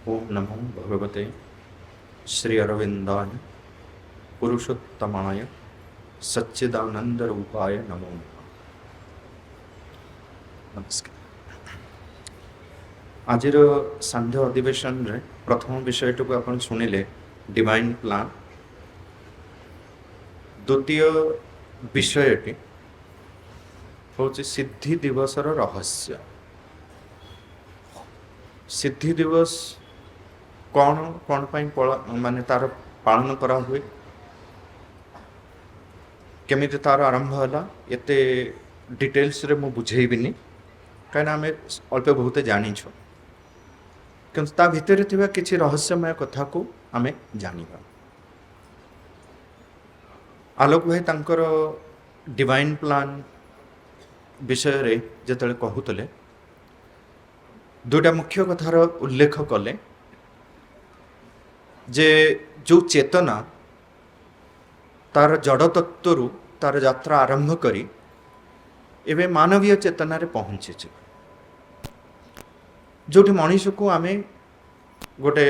ओम नमो भगवते श्री अरविंदाय पुरुषोत्तमाय सच्चिदानंद रूपाय नमो नमः। नमस्कार। आजिर सांध्य अधिवेशन रे प्रथम विषयटी को आपण शुणिले डिवाइन प्लान। द्वितीय विषयटी हूँ सिद्धि दिवसर रहस्य। सिद्धि दिवस कौन कौन माने तार पालन करा हुए, केमिति तार आरंभ है एते डिटेल्स रे मु बुझेबिनी कहीं आम अल्प बहुत जानीछु, किंतु ता भितर थिबा किछि रहस्यमय कथा को आमे जानिबा। आलोक भाई तांकर डिवाइन प्लान विषय रे जतले कहूतले दुटा मुख्य कथार उल्लेख कले जे जो चेतना तार जड़ तत्व तार यात्रा आरंभ करी एवं मानवीय चेतना रे पहुँचे, जो मनीष को आमे गोटे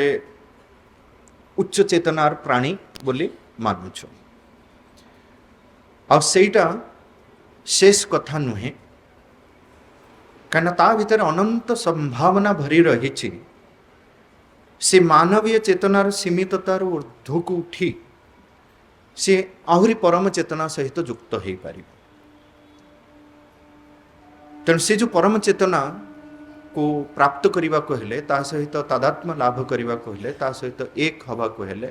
उच्च चेतनार प्राणी बोली मानुछ। आ सेटा शेष कथा नुहे, कहीं ता भीतर अनंत संभावना भरी रही। से मानवीय चेतनार सीमिततार ऊर्ध्व को उठी से आहरी परम चेतना सहित युक्त हो पार। तेणु से जो परम चेतना को प्राप्त करने को हेले, ता सहित तादात्म्य लाभ करने को हेले, ता सहित एक हवा को हेले,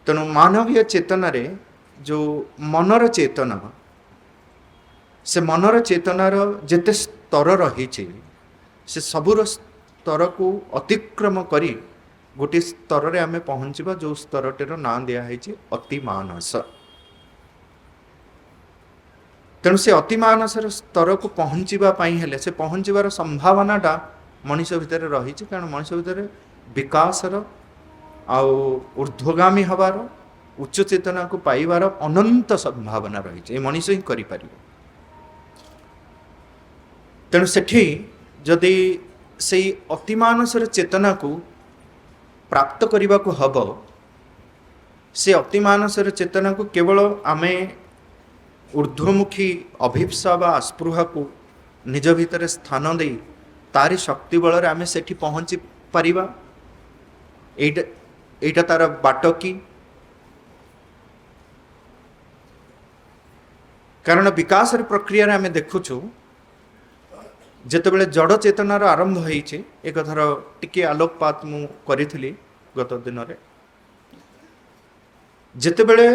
तेणु मानवीय चेतना रे जो मनर चेतना, से मनर चेतनार जेते स्तर रही से सबुर स्तर को अतिक्रम करी गोटे स्तर रे आमे पहुँचबा, जो स्तरटेर नाम दिखाई अतिमानस। तेणु से अतिमानसर स्तर को पहुँचवा हेले से पहुँचबार संभावनाटा मनीष भितर रही, कारण मनीष भितर विकासर आउ ऊर्ध्वगामी हबार उच्च चेतना को पाइबार अनंत संभावना रही, मनीष ही करिपारिबो। तेणु सेठी जदि से अतिमानसर चेतना को प्राप्त करने को हब, से अतिमानसर चेतना को केवल आमे ऊर्ध्वमुखी अभिप्सा बा आस्पृहा को निज भितर स्थान दे तारी शक्ति बल आमे सेठी पहुँची पारिबा। एटा तार बाट की, कारण विकास प्रक्रिया आमे देखुछु जेतेबेले जड़ चेतनार आरंभ होइछे, एक थर टिके आलोकपात मु करिथिली गत दिन रे, जेतेबेले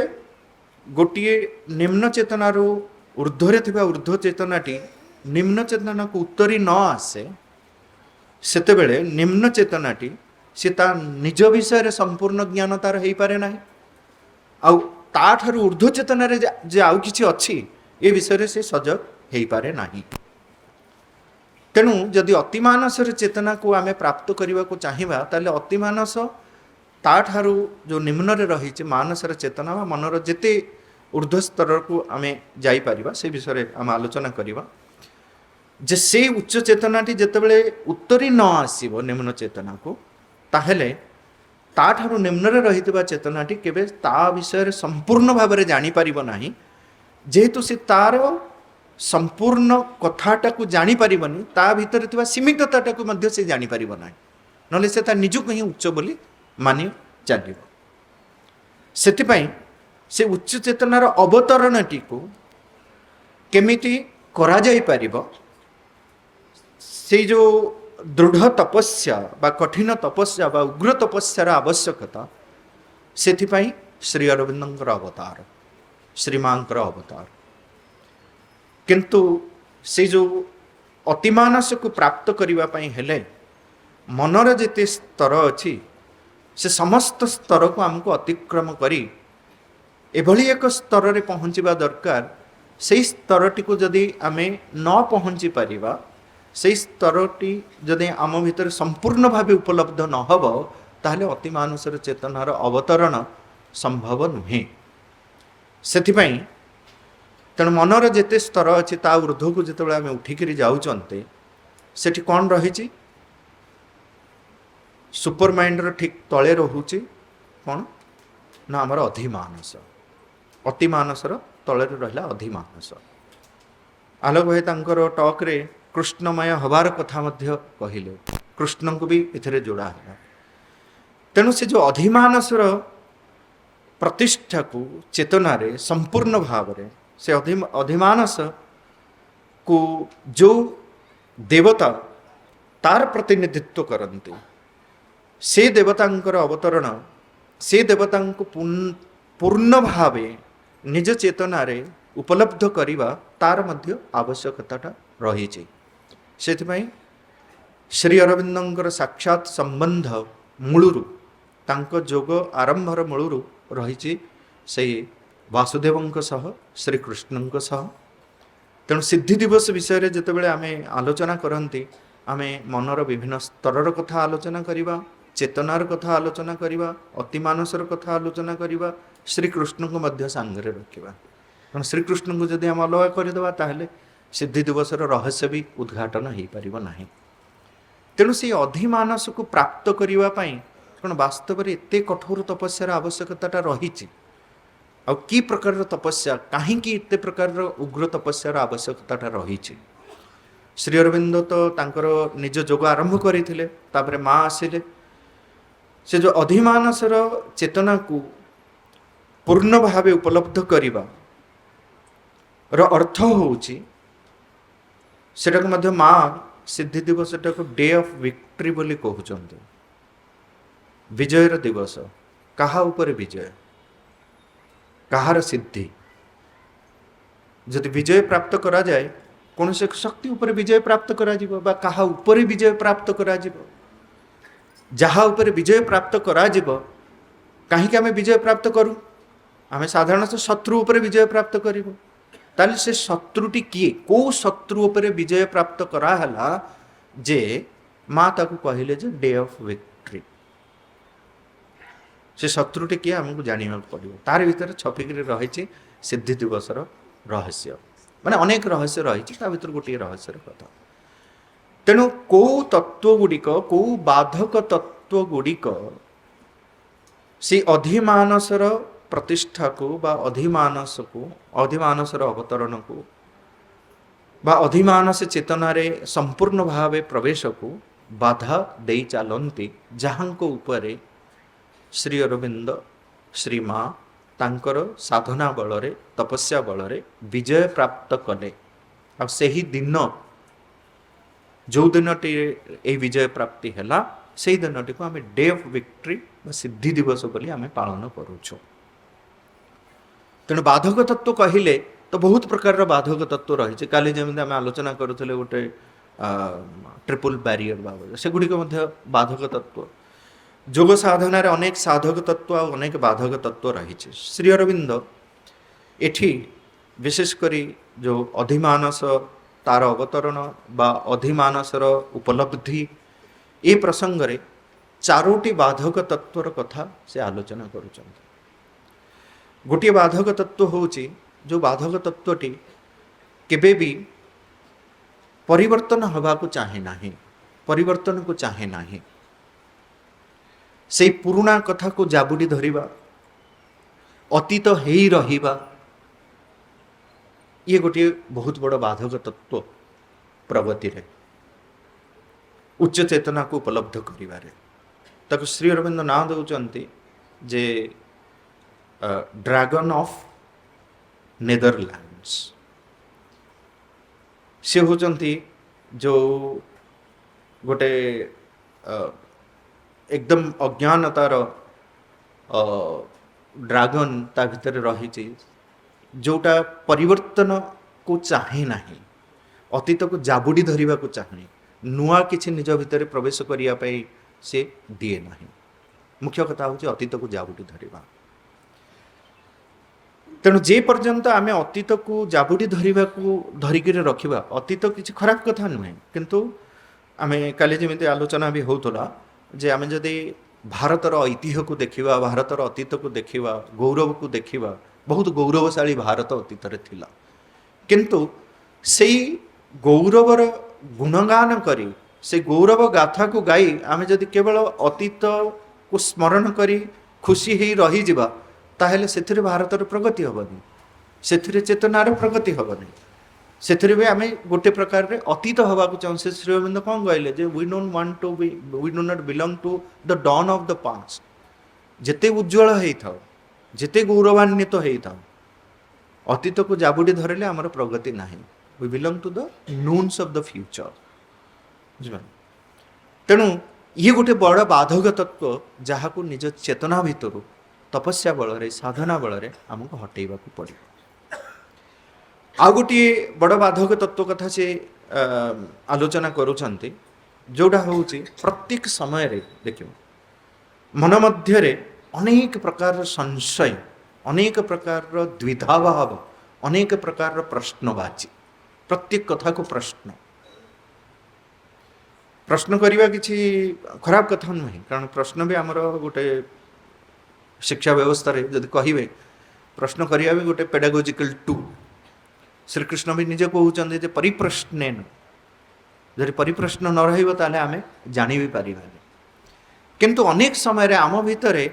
गोटिए निम्न चेतनार ऊर्ध्वरे थिबा ऊर्ध्व चेतनाटी निम्न चेतना को उत्तरी न आसे, सेतेबेले निम्न चेतनाटी से ता निज विषय रे संपूर्ण ज्ञान तार हेई पारे नाही, आउ ता ठारू ऊर्ध्व चेतना रे जे आउ किछि अछि ए विषय रे से सजग हेई पारे नाही। तेणु जदि अतिमानसर चेतना को आमे प्राप्त करने को चाहिए, ताले अतिमानस ताठारू जो निम्न रे रही मानसर चेतना वा मनर जेते ऊर्ध्व स्तर को आमे जाई परिबा, से विषय आम आलोचना करिबा। जे से उच्च चेतनाटी जेतेबेले उत्तरी न आसीबो निम्न चेतना को, ताहेले ताठारू निम्न रे रहितबा चेतनाटी केबे ता विषय संपूर्ण भाव में जानी परिबो नाही, जेहेतु से तार संपूर्ण कथाटा को जानी पारिबनी, ता भीतर थिबा सीमितताटा को मध्य से जानी पारिबो नाही, नले से ता निजु कहीं उच्च बोली मानि चलिबो। सेतिपई से उच्च चेतनार अवतरणटी को केमिति करा जाई पारिबो, से जो दृढ़ तपस्या बा कठिन तपस्या बा उग्र तपस्यार आवश्यकता, सेतिपई श्री अरविंदर अवतार, श्रीमांकर अवतार। किंतु से जो अतिमानस को प्राप्त करने हेले मनर जेते स्तर अच्छी से समस्त स्तर को आमको अतिक्रम करी एभली एक स्तर रे पहुँचवा दरकार। से स्तरटी को जदि आमे न पहुँची पारिबा, से स्तरटी जदि आम भीतर संपूर्ण भाव उपलब्ध न हब, ताहले अतिमानसर चेतनार अवतरण संभव नुहे। सेथिपई तेणु मनर जेते स्तर अच्छी ता ऊर्ध्व को जिते आम उठिकी जाऊँचे, सेठी कौन रही सुपर माइंड ठीक तले रोचे कौन ना आमर अधिमानस अतिमानसर तले रहा अधिमानस। आलोक भाई तांकर टॉक रे कृष्णमय हबार कथा मध्य कहिले कृष्ण को भी इथरे जोड़ा है। तेणु से जो अधिमानसर प्रतिष्ठा को चेतना रे संपूर्ण भाव रे से अधिमानस को जो देवता तार प्रतिनिधित्व करते से देवतांकर अवतरण से देवता को पूर्ण भावे निज चेतना रे उपलब्ध करिबा तार मध्य आवश्यकता रही से श्री अरविंदर साक्षात संबंध मूलरू तांको जोग आरंभर मूलरू रही से वासुदेवंक सह श्रीकृष्ण सह। तेणु सिद्धि दिवस विषय जितेबाला आम आलोचना करती आम मनर विभिन्न स्तर कथा आलोचना करवा चेतनार कथा आलोचना करवा अतिमानसर कथा आलोचना करवा श्रीकृष्ण को मध्य सांगरे रखा। कारण श्रीकृष्ण को जदि आम अलग करदे ताहले सिद्धि दिवस रहस्य भी उद्घाटन हो पार ना। तेणु से अधिमानस को प्राप्त करने कारण वास्तव में एत कठोर तपस्यार आवश्यकता रही आ कि प्रकार तपस्या कहीं एत प्रकार उग्र तपस्यार आवश्यकता रही। श्री अरविंद तो तांकर निज जोग आरंभ करते तापर माँ आसिले से जो अधिमानसर चेतना को पूर्ण भाव उपलब्ध करवा अर्थ होची सेटा को मध्य माँ सिद्धि दिवस को डे ऑफ विक्ट्री बोली कहते विजयर दिवस कहा ऊपर विजय कहार सिद्धि जदि विजय प्राप्त करा जाए कौन से शक्ति ऊपर विजय प्राप्त करा जीवो बा कहा ऊपर विजय प्राप्त करा जीवो जहाँ ऊपर विजय प्राप्त करा जीवो कहीं आम विजय प्राप्त करूँ आम साधारणतः शत्रु ऊपर विजय प्राप्त करूँ ताले से शत्रुटी किए को शत्रु ऊपर विजय प्राप्त कराला जे माँ ताकू कहले जे डे ऑफ विक्ट्री से शत्रुटी किए आमको जाना पड़ो तार भीतर छपिक रही सिद्धि दिवस रहस्य माने अनेक रहस्य रही भर गोटे रहस्य कथा। तेणु कौ तत्व गुड़िक कौ बाधक तत्व गुड़िक से अधिमानसर प्रतिष्ठा को बा अधिमानसर अवतरण को बा अधिमानस चेतना रे संपूर्ण भावे प्रवेश को बाधा दे चलती जहाँ को ऊपर श्री अरविंद श्री माँ तांकर साधना बल रे तपस्या बल रे विजय प्राप्त कले आ सही दिन जो दिन टी विजय प्राप्ति है से दिन टी को आम डे ऑफ विक्ट्री सिद्धि दिवस बोली आम पालन करुछो। तेणु बाधक तत्व कहले तो बहुत प्रकार बाधक तत्व रही काली जमी आम आलोचना करुले गोटे ट्रिपल बैरियर बाबद से गुड़िक बाधक तत्व जोग साधन अनेक साधक तत्व और अनेक बाधक तत्व रही। श्री अरविंद एठी विशेषकर जो अधिमानस तार अवतरण बा अधिमानसर उपलब्धि ए प्रसंग रे चारोटी बाधक तत्वर कथा से आलोचना करुचंती। गोटे बाधक तत्व होची जो बाधक तत्वटी केबे भी परिवर्तन हवा को चाहे नाही परिवर्तन को चाहे नाही से पुराना कथा को जाबुड़ी धरिबा अतीत हेई रहिबा ये गोटे बहुत बड़ बाधक तत्व प्रगति रे उच्च चेतना को उपलब्ध करिबारे ताको श्री अरविंद ना दउचंती जे ड्रैगन ऑफ नेदरलैंड्स से होचंती जो गोटे एकदम अज्ञानतार ड्रैगन ता भीतर रही जोटा परिवर्तन को चाहे नाही अतीत को जाबुड़ी धरिबा को चाहे नुआ किछि निज भितर प्रवेश करिया पई से दिए नाही। मुख्य कथा होची अतीत को जाबुड़ी धरिबा। तेणु जे पर्यंत आम अतीत को जाबुड़ी धरिबा को धरिकी रखिबा अतीत किछि खराब कथा नुहे किंतु आम काली जमी आलोचना भी होतला जे आम जदि भारतर ऐतिह्य को देखिबा भारतर अतीत को देखिबा गौरव को देखिबा बहुत गौरवशाली भारत अतीत किंतु से गौरवर गुणगान करी से गौरव गाथा को गाई आमे जदि केवल अतीत को स्मरण करी खुशी ही रही जिबा ताहेले सेथिरे भारतर प्रगति हबनी, सेथिरे चेतनार प्रगति हबनी। सेथिरे भी आमे गोटे प्रकार रे अतीत हवा को चाहू। से श्री अरविंद कौन कहले जे we don't want to be, we do not belong to the dawn of the past. जेते उज्जवल हेई थाओ, जेते गौरवान्वित हेई थाओ, अतीत को जाबुडी धरले हमर प्रगति नाही। We belong to the noons of the future. तेणु ये गोटे बड़ बाधक तत्व जहाँ को निज चेतना भितर तपस्या बल साधना बल आमको हटेबा पड़े। आ गोटे बड़ बाधक तत्व कथा से आलोचना करुँच जोड़ा हूँ प्रत्येक समय रे देखियो मन मध्य अनेक प्रकार संशय, अनेक प्रकार द्विधाभाव, अनेक प्रकार प्रश्नवाची। प्रत्येक कथा को प्रश्न प्रश्न करवा किसी खराब कथा नुहे, कारण प्रश्न भी आमर गोटे शिक्षा व्यवस्था रे जदि कहिबे प्रश्न करिया भी गोटे पेडागोजिकल टूल। श्रीकृष्ण भी निजे कहउचंदे जे परिप्रश्नेन, जदि परिप्रश्न न रहिबो ताले आमे जानि भी पारिबानी। किंतु अनेक समय रे आम भितरे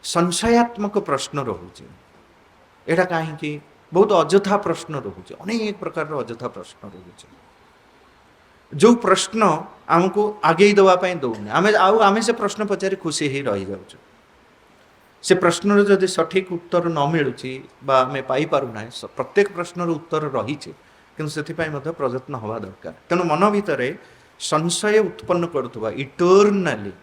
संशयात्मक प्रश्न रहुचे। एटा काहे कि बहुत अजथा प्रश्न रहुचे, अनेक प्रकार अजथा प्रश्न रहुचे जो प्रश्न आमको आगे दवाई दौने। आमे से प्रश्न पचारि खुशी ही रही जाऊँ। से प्रश्न जदि सठिक उत्तर न मिलूची बा आमे पाई पारुना, प्रत्येक प्रश्नर उत्तर रही किंतु सेथिपाई मध्य प्रयत्न हवा दरकार। तेणु मन भितर संशय उत्पन्न करुवा इटर्नाली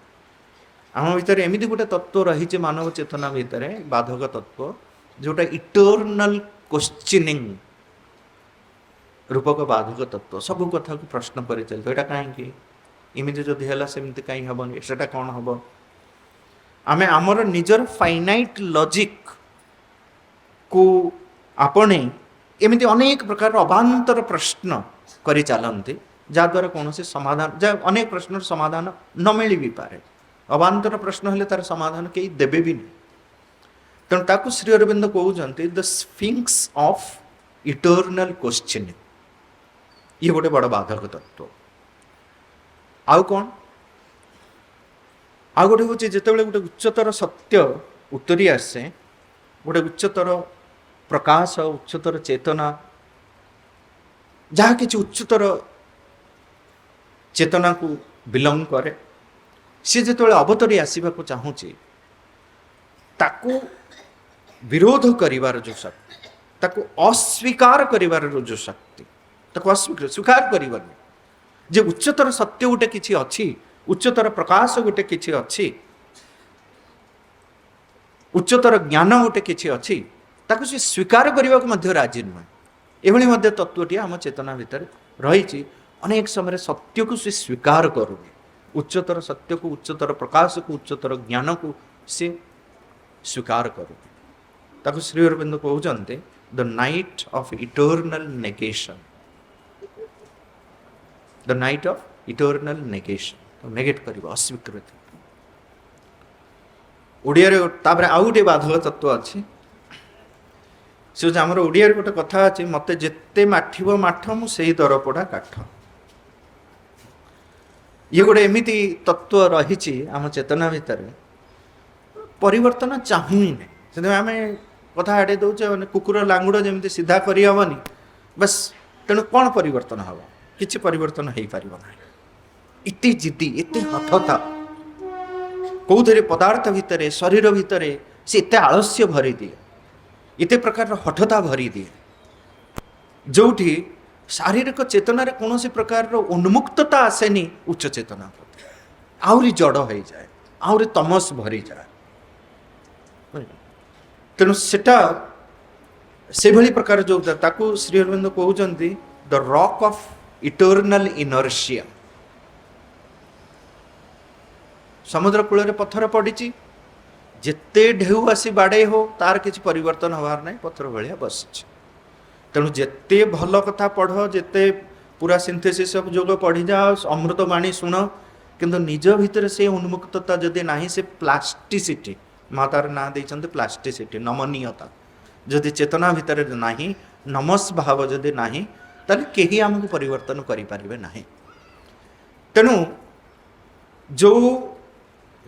आम भितर एमती गोटे तत्व रही मानव चेतना भितर बाधक तत्व जोटा इटर्नाल क्वेश्चनिंग रूपक बाधक तत्व। सब कथा को प्रश्न कर चलते यहाँ कहीं इमिति जदि है सेमती कहीं हेनी सेटा कौन हम आम आमर निजर फाइनाइट लॉजिक को आपणे एमती अनेक प्रकार अबांतर प्रश्न करी चलती जहाद्वारा कौन से समाधान जहाँ अनेक प्रश्न समाधान न मिली भी पारे। अबांतर प्रश्न हेले तार समाधान कहीं देबे भी नहीं। तेणु ताकू श्री अरविंद कहते the sphinx of eternal questioning. ये गोटे बड़ बाधक तत्व। आउ कौन आ गोटे हूँ जिते गोटे उच्चतर सत्य उत्तरी आसे, गोटे उच्चतर प्रकाश उच्चतर चेतना जहाँ किसी उच्चतर चेतना को बिलंग करे, सी जो अवतरी आसवा चाहूँगी ताकू विरोध करिवार जो शक्ति, ताकू अस्वीकार करिवार जो शक्ति, ताकू अस्वीकार स्वीकार करिवार जे उच्चतर सत्य गोटे किछि अछि, उच्चतर प्रकाश गोटे किछि अछि, उच्चतर ज्ञान गोटे किछि अछि, ताकू से स्वीकार करने को मध्य राजी नुहे। एभली मध्य तत्वटी आम चेतना भितर रही। अनेक समय सत्य को से स्वीकार करूनी, उच्चतर सत्य को, उच्चतर प्रकाश को, उच्चतर ज्ञान को से स्वीकार करूनी। ताकू श्री अरविंद कहते the night of eternal negation, the night of eternal negation. तो नेगेट कर अस्वीकृति ओडिया रे। तापर आउ गोटे बाधक तत्व अच्छी से आमर ओडिया गोटे कथा अच्छी, मत जिते माठिब माठ मु से दरपोड़ा काठ। ये गोटे एमती तत्व रही आम चेतना भितर परिवर्तन चाहू ही नहीं। से आम कथा आड़े दौचे मैंने कुकुर लांगुड़ जमी सीधा करहबनी बस। तेणु कौन परिवर्तन हम, किसी परिवर्तन हो पार ना। इतने जिद्दी, इतने हठता कौथे पदार्थ भितर शरीर भितर से एत आलस्य भरी दिए, इते प्रकार हठता भरी दिए जोठी शारीरिक चेतना कौन से प्रकार उन्मुक्तता आसेनी उच्च चेतना प्रति, आहरी जड़ हो जाए, आहरी तमस भरी जाए। तेणु सेटा से भली प्रकार जो ताकू श्री अरविंद कहते the rock of eternal inertia. समुद्र कूल पत्थर पड़ी, जिते ढेउ आसी बाड़े हो तार किसी परिवर्तन हबार नहीं, पत्थर भाया बस। तेणु जिते भल कथा पढ़, जिते पूरा सिंथेसिस ऑफ जोग पढ़ी जाओ, अमृत बाणी शुण, किंतु निज भितर से उन्मुक्तता जदि नाही, से प्लास्टिसिटी माँ तार ना देते प्लास्टिसिटी नमनीयता जदि चेतना भितर नाही, नमस भाव जदि नाही, ताले केही आमको परिवर्तन करि पारिबे नाही। तेणु जो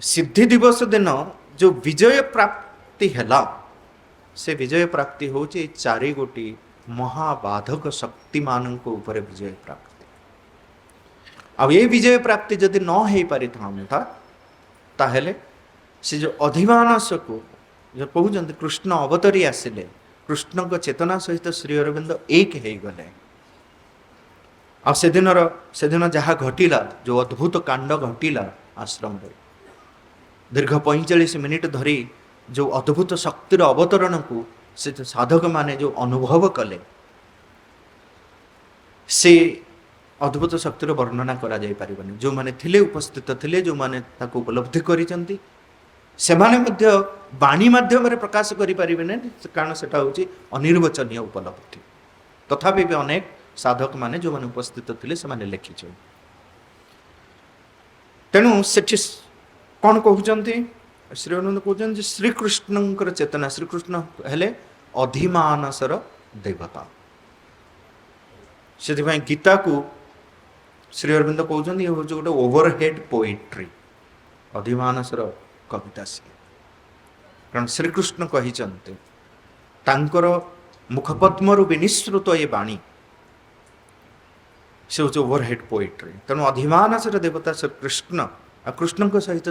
सिद्धि दिवस दिन जो विजय प्राप्ति है से विजय प्राप्ति हूँ चारि गोटी महाबाधक शक्ति मान ऊपर विजय प्राप्ति। अब ये विजय प्राप्ति जदि न हो पारि था ताहले से जो अधिमानस को जो कहते कृष्ण अवतरी आसिले कृष्ण को चेतना सहित श्री अरविंद एक हो गले। आ से दिन जहाँ घटिला जो अद्भुत कांड घटिला आश्रम रे दीर्घ 45 मिनिट धरी जो अद्भुत शक्तिर अवतरण को से साधक माने जो अनुभव कले से अद्भुत शक्तिर वर्णना करा जाय परिबनी। जो माने थिले उपस्थित थिले जो माने ताको उपलब्धि करिसंती से माने मध्य वाणी माध्यम रे प्रकाश करि परिबेने कारण सेटा होची अनिर्वचनीय उपलब्धि। तथापि भी अनेक साधक माने जो माने उपस्थित थिले से माने लिखिछ। तेणु सेठी कौन कहते श्री अरविंद कहते श्रीकृष्ण चेतना श्रीकृष्ण हेले अधिमानसर देवता। से गीता को श्री अरविंद कहते ये हूँ गोटे ओवरहेड पोएट्री अधिमानसर कविता सी कारण श्रीकृष्ण कहते मुखपद्मरु विनिश्रुत ये बाणी से हूँ ओवरहेड पोएट्री। तेणु अधिमानसर देवता श्रीकृष्ण आ कृष्ण सहित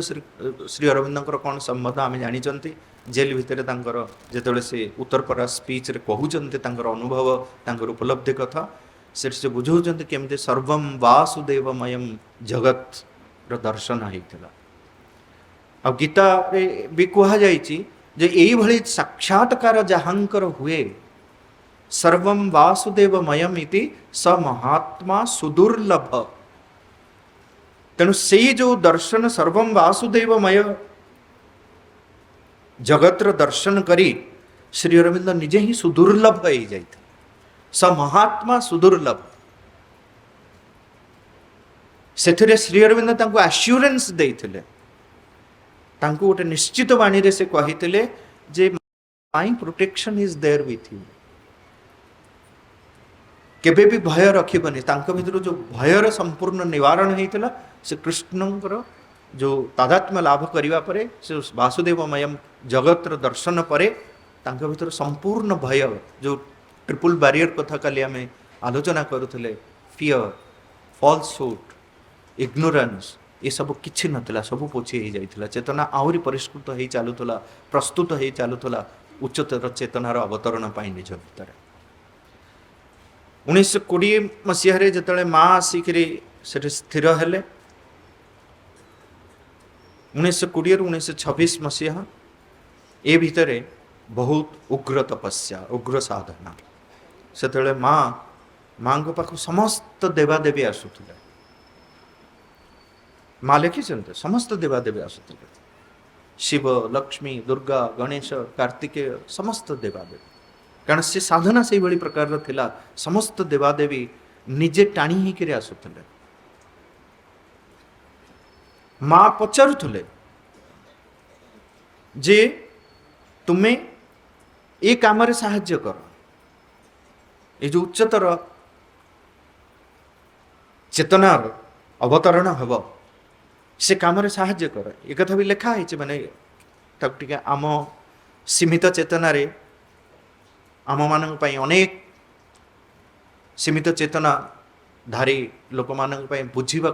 श्री अरविंद कौन संबंध आम जानी जेल भितर जिते से उत्तर प्रदेश स्पीच रे कहते अनुभव उपलब्धि कथा से बुझाऊँ केमती सर्वम वासुदेवमयम जगत दर्शन होता। आ गीता रे भी कहुई यही साक्षात्कार जहाँकर हुए सर्वम वासुदेवमयम इति स महात्मा सुदुर्लभ। तेणु से जो दर्शन सर्वम वासुदेवमय जगतर दर्शन करी श्री अरविंद निजे ही सुदुर्लभ हो जाते स महात्मा सुदुर्लभ। से श्री अरविंद तांको एश्योरेंस देइथिले तांको गोटे निश्चित वाणी रे से कहिथिले जे my protection is there with you केबे भी भय रखिबनी। तांको भितर जो भयर संपूर्ण निवारण होइतिला से कृष्णंकर जो तादात्म्य लाभ करिवा परे से वासुदेवमय जगतर दर्शन परे तांको भितर संपूर्ण भय जो ट्रिपल बैरियर कथा काली आम आलोचना करुले फियर फॉल्सहुड इग्नोरेंस ये सब किछि नथिला सब पोछि हो जाइथिला। चेतना आहुरी परिष्कृत हो चलुला प्रस्तुत हो चलुला उच्चतर चेतनार अवतरण पाई निज भितर। 1920 मसीह जिते माँ आसिक स्थिर हेले 1920 रु 1926 मसीहा ए भितर बहुत उग्र तपस्या उग्र साधना से माँ पाख समस्त देवादेवी आसुले। माँ लिखी समस्त देवादेवी आसुले शिव लक्ष्मी दुर्गा गणेश कार्तिकेय समस्त देवादेवी कारण से साधना से भाई प्रकार थिला समस्त देवादेवी निजे टाणी ही आसुले। माँ पचारुले जे तुम्हें ये काम साहाय्य कर ये जो उच्चतर चेतनार अवतरण हम से काम साहाय्य कर ये कथा भी लिखा है माने टे आम सीमित चेतना रे आम मान अनेक सीमित चेतना धारी लोक मान बुझा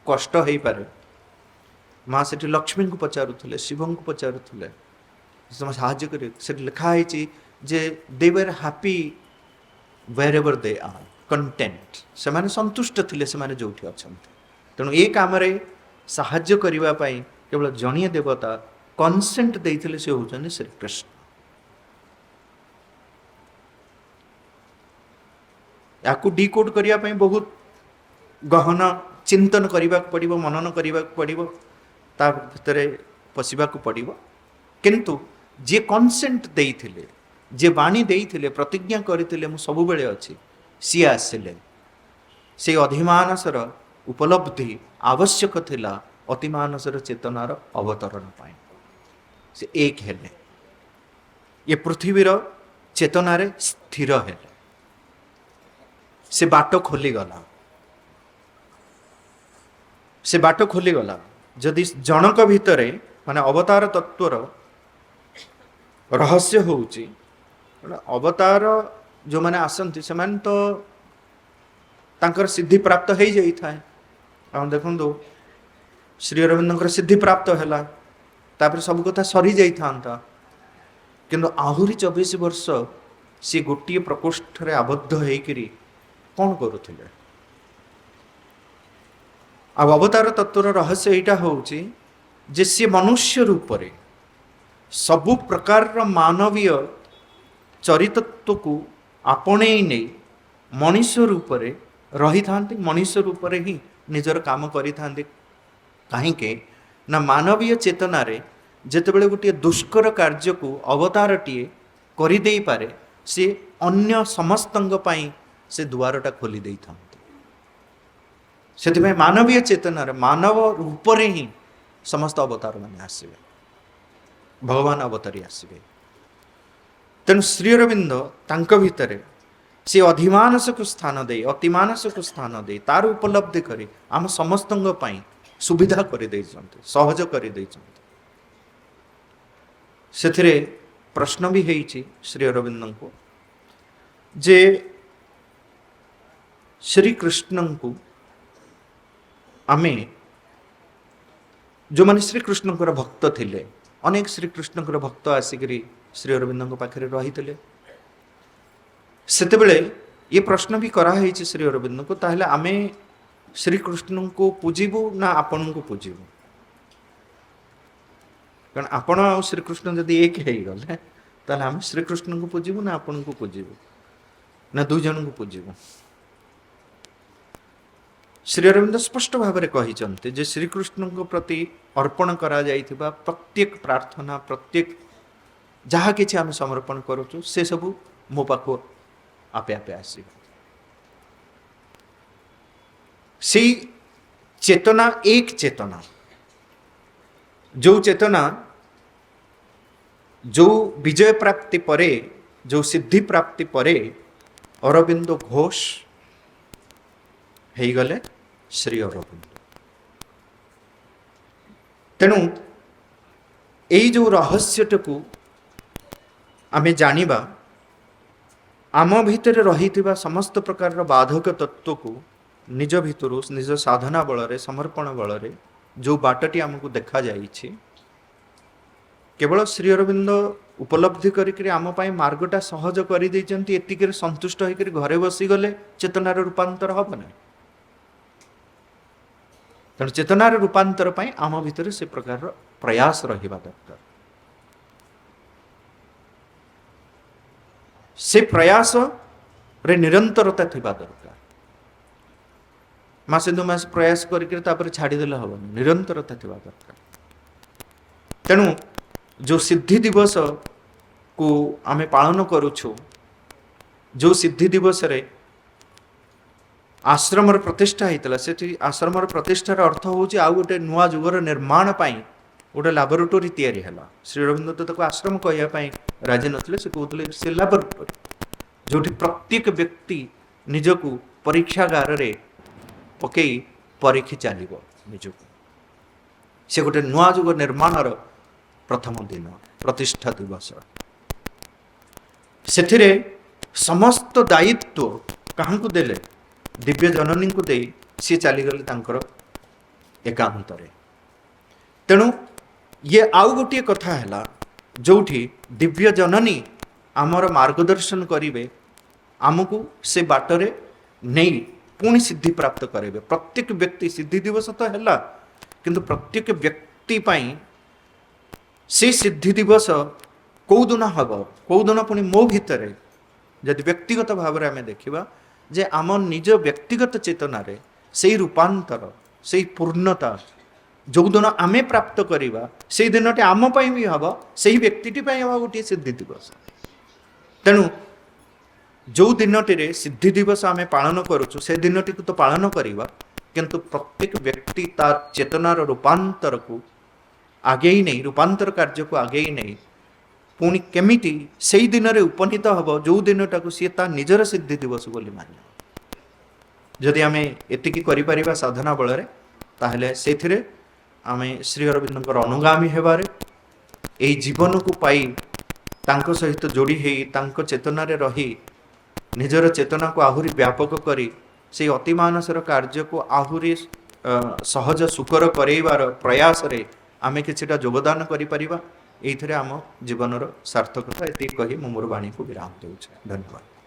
कष्ट हो पारे। माँ से लक्ष्मी को पचारुले शिव को पचारुले साहाय्य कर लिखाई जे they were happy wherever they are content से माने संतुष्ट थिले से माने जोठी अछंती। तेणु ये काम रे साहाय्य करिवा पई केवल जणीय देवता कंसेंट देइथिले से होचन श्री कृष्ण। याकू डिकोड करिया पई बहुत गहन चिंतन करिबा पड़िबो मनन करिबा पड़िबो ता भितरे पशिबा को पड़िबो किंतु जे कंसेंट देइथिले जे वाणी देइथिले प्रतिज्ञा करिथिले मु सब बेले अछि सी आसिले से अधिमानसर उपलब्धि आवश्यक थिला अतिमानसर चेतनार अवतरण पाए से एक हेले ये पृथ्वीर चेतनारे स्थिर हेले से बाट खोली गला से बाट खोलीगला जदि जनक भितर माने अवतार तत्वर रहस्य होउची अवतार जो माने आसंती से माने तो तांकर सिद्धि प्राप्त हो जाई थाए हम देखंदो श्री अरविंदर सिद्धि प्राप्त हैला तापर सब कथा सरी जाई थांता किंतु आहुरी 24 वर्ष सी गोटे प्रकोष्ठ रे आबद्ध होइकरी कौन करुथिले अब अवतार तत्वर रहस्य एटा होउची जे सी मनुष्य रूप रे सबु प्रकार मानवीय चरितत्व को आपणे नहीं मनुष्य रूप रे रही थांती मनुष्य रूप रे ही निजर काम करी थांती कहीं ना मानवीय चेतना रे जेतेबेले गोटे दुष्कर कार्य को अवतारटीए करि देई पारे से अन्य समस्तंग पाई से द्वारटा खोली देई थांती से मानवीय चेतना रे मानव रूप रे ही समस्त अवतार माने आसीबे भगवान अवतारी आसीबे तेणु श्री अरविंद तांक भितरे से अधिमानस को स्थान दे अतिमानस को स्थान दे तार उपलब्धि करी आम समस्तंग पाई सुविधा कर सहज कर से प्रश्न भी है श्री अरविंद को जे श्री कृष्ण को आमे जो माने श्री कृष्ण भक्त थिले अनेक श्री कृष्ण भक्त आसिक श्री अरविंद पाखे रही सेतेबेले ये प्रश्न भी कराई श्री अरविंद को ताहले आमे श्री कृष्ण को पूजिबू ना आपण को पूजिबू कारण आपण आ श्री कृष्ण जदि एक हो गले ताहले आमे श्री कृष्ण को पूजिबू ना आपण को पूजिबू ना दुई जन को पूजिबू श्री अरविंद स्पष्ट भाव में कही जे श्री कृष्ण को प्रति अर्पण करा जाइथिबा प्रत्येक प्रार्थना प्रत्येक जहाँ किछि आमे समर्पण करूछु से सबू मो पाखो आपे आपे आसी सी चेतना एक चेतना जो चेतना जो विजय प्राप्ति परे जो सिद्धि प्राप्ति परे अरविंद घोष हो गले श्री अरविंद तेणु यही जो रहस्यटू आमे जानिबा आम भितर रही समस्त प्रकार बाधक तत्व को निज भितर निज साधना बल समर्पण बल जो बाटटी आमको देखा जाइए केवल श्री अरविंद उपलब्धि करी आम पाई मार्गटा सहज कर एतिक संतुष्ट होकर घरे बसीगले चेतनार रूपांतर हम ना तेणु चेतनार रूपांतर पाई आम भितर से प्रकार प्रयास रहिबा दरकार से प्रयास रे निरंतरता थिबा दरकार मासे दो मास प्रयास करके छाड़ीदेले हम निरंतरता थिबा दरकार तेणु जो सिद्धि दिवस को आमे पालन करुछु जो सिद्धि दिवस रे आश्रम प्रतिष्ठा होता से आश्रम प्रतिष्ठार अर्थ हूँ आउ गोटे नुआ जुगर निर्माण पाई गोटे लैबोरेटोरी तैयारी है श्री अरविंद तो आश्रम कहवाई राजी नथिले से कहते से लैबोरेटोरी जो प्रत्येक व्यक्ति निजको परीक्षागार रे पकई परीक्षी चलो निजको से गोटे नुआ जुग निर्माण प्रथम दिन प्रतिष्ठा दिवस से समस्त दायित्व क्या देले दिव्य जननी को दे सी चलीगले तांकर एकांतरे तेणु ये आउ गोटे कथा है जोठी दिव्य जननी आमर मार्गदर्शन करेंगे आमको से बाटरे नहीं पुणी सिद्धि प्राप्त करेंगे प्रत्येक व्यक्ति सिद्धि दिवस तो है किंतु प्रत्येक व्यक्ति पाई से सिद्धि दिवस कौ दिन हम कौ दिन पुणी मो भितर जदि व्यक्तिगत भाव में आम देखा जे आम निज व्यक्तिगत चेतना रे से रूपांतर से पूर्णता जो दिन आमे प्राप्त करवा से दिन टे आम पाई भी हम से व्यक्ति हम गोटे सिद्धि दिवस तेणु जो दिन टे सिद्धि दिवस आमे पालन करुचु से दिन टी तो पालन करवा किंतु प्रत्येक व्यक्ति तार चेतनार रूपांतर को आगे नहीं रूपांतर कार्य को आगे नहीं पुणी केमिटी से दिन में उपनीत हम जो दिन टाक सी निजर सिद्धि दिवस बोली मान जदि आम एतिकी करिपरिबा साधना बल ताहले सेथिरे आमे श्री अरविंदर अनुगामी हेबारे एई जीवन को पाई तांको सहित जोड़ी हेई तांको चेतना रे रही निजर चेतना को आहुरी व्यापक करी से अति मानसर कार्य को आहुरी सहज सुकर करेइबार प्रयास रे आमे किछिटा योगदान करि परिबा एइथरे आम जीवनर सार्थकता एति कहि मो मोर वाणी को विराम देउछे। धन्यवाद।